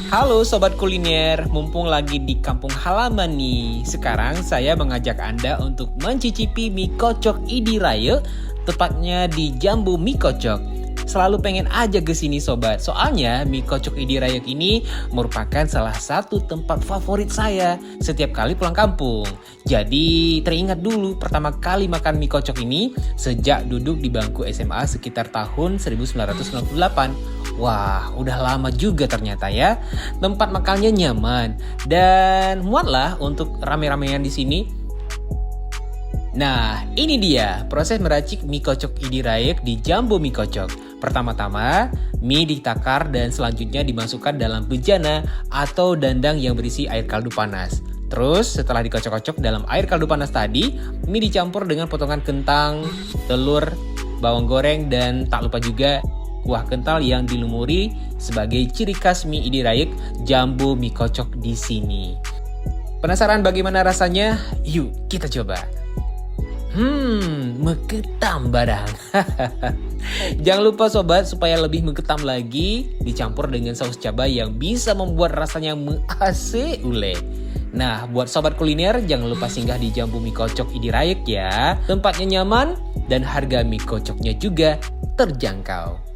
Halo Sobat Kuliner, mumpung lagi di kampung halaman nih. Sekarang saya mengajak Anda untuk mencicipi mie kocok Idi Raya, tepatnya di Jambu Mie Kocok. Selalu pengen aja ke sini sobat, soalnya mie kocok Idi Raya ini merupakan salah satu tempat favorit saya setiap kali pulang kampung. Jadi teringat dulu pertama kali makan mie kocok ini sejak duduk di bangku SMA sekitar tahun 1998. Wah, udah lama juga ternyata ya. Tempat makannya nyaman dan muatlah untuk rame-ramean di sini. Nah, ini dia proses meracik mie kocok Idi Raya di Jambu Mie Kocok. Pertama-tama, mie ditakar dan selanjutnya dimasukkan dalam bejana atau dandang yang berisi air kaldu panas. Terus, setelah dikocok-kocok dalam air kaldu panas tadi, mie dicampur dengan potongan kentang, telur, bawang goreng, dan tak lupa juga kuah kental yang dilumuri sebagai ciri khas mie Idi Raya Jambu Mie Kocok di sini. Penasaran bagaimana rasanya? Yuk kita coba. Menggetam badan. Jangan lupa sobat, supaya lebih menggetam lagi, dicampur dengan saus cabai yang bisa membuat rasanya asik ule. Nah, buat sobat kuliner, jangan lupa singgah di Jambu Mie Kocok Idi Raya ya. Tempatnya nyaman dan harga mie kocoknya juga terjangkau.